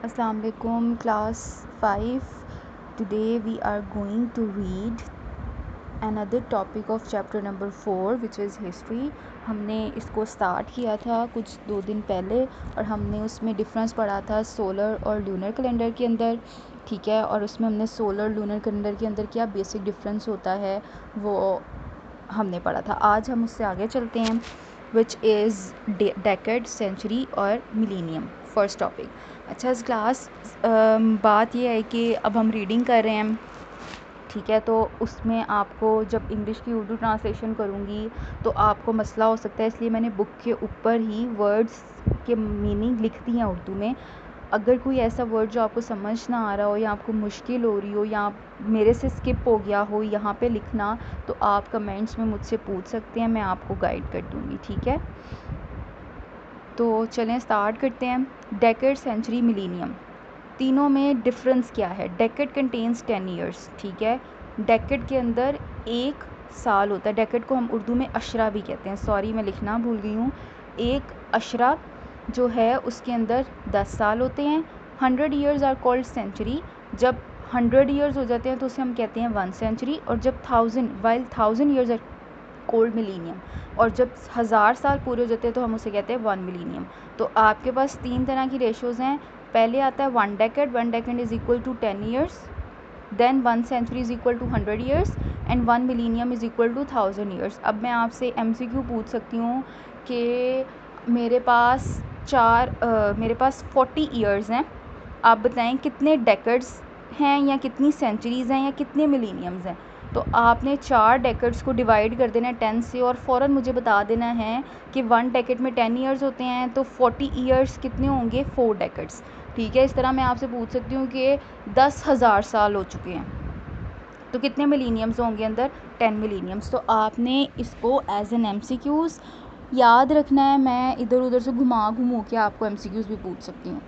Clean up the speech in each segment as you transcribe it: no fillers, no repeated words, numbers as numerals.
Assalamu alaikum class 5. Today we are going to read another topic of chapter number 4 which is history. ہم نے اس کو start کیا تھا کچھ 2 دن پہلے اور ہم نے اس میں ڈفرینس پڑھا تھا سولر اور لونر کیلنڈر کے اندر، ٹھیک ہے، اور اس میں ہم نے سولر لونر کیلنڈر کے اندر کیا بیسک ڈفرینس ہوتا ہے وہ ہم نے پڑھا تھا. آج ہم اس سے آگے چلتے ہیں وچ از ڈیکیڈ، سینچری اور ملینیم. First topic. اچھا اس کلاس بات یہ ہے کہ اب ہم ریڈنگ کر رہے ہیں، ٹھیک ہے، تو اس میں آپ کو جب انگلش کی اردو ٹرانسلیشن کروں گی تو آپ کو مسئلہ ہو سکتا ہے، اس لیے میں نے بک کے اوپر ہی ورڈز کے میننگ لکھ دی ہیں اردو میں. اگر کوئی ایسا ورڈ جو آپ کو سمجھ نہ آ رہا ہو یا آپ کو مشکل ہو رہی ہو یا میرے سے اسکپ ہو گیا ہو یہاں پہ لکھنا، تو آپ کمنٹس میں مجھ سے پوچھ سکتے ہیں، میں آپ کو گائیڈ کر دوں گی، ٹھیک ہے. تو چلیں سٹارٹ کرتے ہیں. ڈیکیڈ، سینچری، ملینیم، تینوں میں ڈفرینس کیا ہے؟ ڈیکیڈ کنٹینس 10 ایئرس، ٹھیک ہے. ڈیکیڈ کے اندر 1 سال ہوتا ہے. ڈیکیڈ کو ہم اردو میں اشرہ بھی کہتے ہیں، سوری میں لکھنا بھول گئی ہوں. ایک اشرہ جو ہے اس کے اندر 10 سال ہوتے ہیں. 100 ایئرز آر کالڈ سینچری. جب 100 ایئرز ہو جاتے ہیں تو اسے ہم کہتے ہیں 1 سینچری. اور جب 1000 ایئرز آر کولڈ ملینیم، اور جب 1000 سال پورے ہو جاتے ہیں تو ہم اسے کہتے ہیں 1 ملینیم. تو آپ کے پاس 3 طرح کی ریشوز ہیں. پہلے آتا ہے 1 decade. 1 decade is equal to 10 years. Then 1 century is equal to 100 years and 1 millennium is equal to 1000 years. اب میں آپ سے ایم سی کیو پوچھ سکتی ہوں کہ میرے پاس 40 ایئرز ہیں، آپ بتائیں کتنے ڈیکیڈز ہیں یا کتنی سینچریز ہیں یا کتنے ملینیمز ہیں. تو آپ نے 4 ڈیکیڈز کو ڈیوائڈ کر دینا ہے 10 سے اور فوراً مجھے بتا دینا ہے کہ 1 ڈیکیڈ میں 10 ایئرز ہوتے ہیں تو 40 ایئرز کتنے ہوں گے؟ 4 ڈیکیڈز، ٹھیک ہے. اس طرح میں آپ سے پوچھ سکتی ہوں کہ 10,000 سال ہو چکے ہیں تو کتنے ملینیمز ہوں گے اندر؟ 10 ملینیمز. تو آپ نے اس کو as an M C Qs یاد رکھنا ہے. میں ادھر ادھر سے گھمو کے آپ کو ایم سی کیوز بھی پوچھ سکتی ہوں.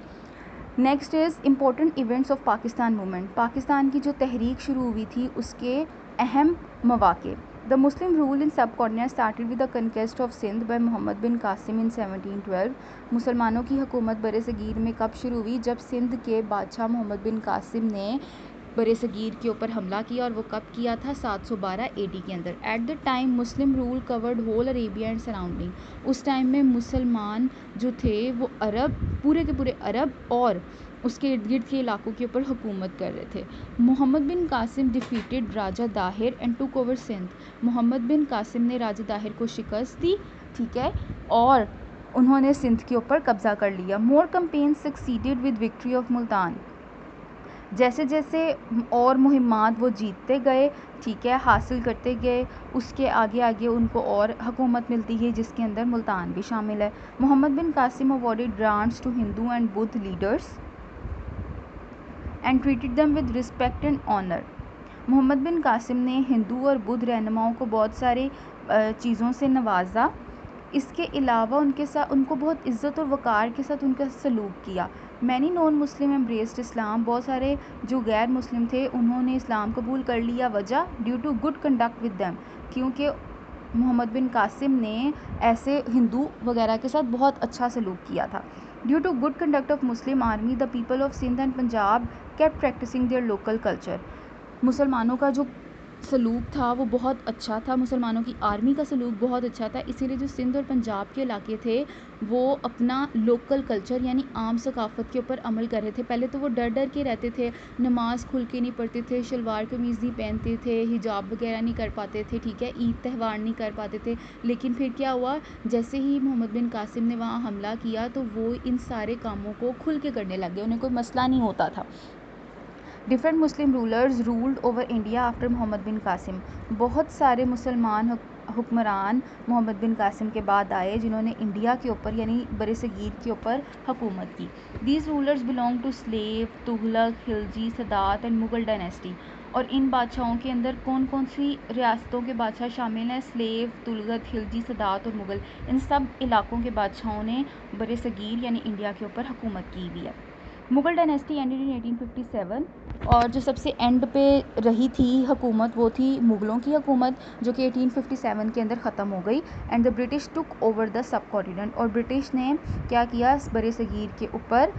Next is important events of Pakistan movement. Pakistan کی جو تحریک شروع ہوئی تھی اس کے اہم مواقع. The Muslim rule in subcontinent started with the conquest of Sindh by Muhammad bin Qasim in 1712. مسلمانوں کی حکومت بر صغیر میں کب شروع ہوئی؟ جب سندھ کے بادشاہ محمد بن قاسم نے بر صغیر کے اوپر حملہ کیا. اور وہ کب کیا تھا؟ 712 AD کے اندر. At the time Muslim rule covered whole Arabia and surrounding. اس ٹائم میں مسلمان جو تھے وہ عرب، پورے کے پورے عرب اور اس کے ارد گرد کے علاقوں کے اوپر حکومت کر رہے تھے. Muhammad bin Qasim defeated Raja Dahir and took over Sindh. Muhammad bin Qasim نے راجہ داہر کو شکست دی، ٹھیک ہے، اور انہوں نے سندھ کے اوپر قبضہ کر لیا. More campaign succeeded with victory of Multan. جیسے جیسے اور مہمات وہ جیتتے گئے، ٹھیک ہے، حاصل کرتے گئے، اس کے آگے آگے ان کو اور حکومت ملتی گئی جس کے اندر ملتان بھی شامل ہے. Muhammad bin Qasim awarded grants to Hindu and Buddh leaders and treated them with respect and honour. Muhammad bin Qasim نے ہندو اور بدھ رہنماؤں کو بہت سارے چیزوں سے نوازا. اس کے علاوہ ان کو بہت عزت اور وقار کے ساتھ ان کا سلوک کیا. مینی نان مسلم ایمبریسڈ اسلام. بہت سارے جو غیر مسلم تھے انہوں نے اسلام قبول کر لیا. وجہ؟ Due to good conduct with them. کیونکہ محمد بن قاسم نے ایسے ہندو وغیرہ کے ساتھ بہت اچھا سلوک کیا تھا. Due to good conduct of Muslim army the people of Sindh and Punjab kept practising their local culture. مسلمانوں کا جو سلوک تھا وہ بہت اچھا تھا، مسلمانوں کی آرمی کا سلوک بہت اچھا تھا، اسی لیے جو سندھ اور پنجاب کے علاقے تھے وہ اپنا لوکل کلچر یعنی عام ثقافت کے اوپر عمل کر رہے تھے. پہلے تو وہ ڈر ڈر کے رہتے تھے، نماز کھل کے نہیں پڑھتے تھے، شلوار قمیض نہیں پہنتے تھے، حجاب وغیرہ نہیں کر پاتے تھے، ٹھیک ہے، عید تہوار نہیں کر پاتے تھے. لیکن پھر کیا ہوا؟ جیسے ہی محمد بن قاسم نے وہاں حملہ کیا تو وہ ان سارے کاموں کو کھل کے کرنے لگ گئے، انہیں کوئی مسئلہ نہیں ہوتا تھا. Different Muslim rulers ruled over India after Muhammad bin Qasim. بہت سارے مسلمان حکمران محمد بن قاسم کے بعد آئے جنہوں نے انڈیا کے اوپر یعنی بر صغیر کے اوپر حکومت کی. These rulers belong to slave, Tughlaq, Khalji, Sadat and Mughal dynasty. اور ان بادشاہوں کے اندر کون کون سی ریاستوں کے بادشاہ شامل ہیں؟ سلیو، تغلق، خلجی، سادات اور مغل. ان سب علاقوں کے بادشاہوں نے بر صغیر یعنی انڈیا کے اوپر حکومت کی ہوئی ہے. مغل ڈائنیسٹی اینڈڈ ان 1857. اور جو سب سے اینڈ پہ رہی تھی حکومت وہ تھی مغلوں کی حکومت جو کہ 1857 کے اندر ختم ہو گئی. And the British took over the subcontinent. اور برٹش نے کیا کیا؟ بر صغیر کے اوپر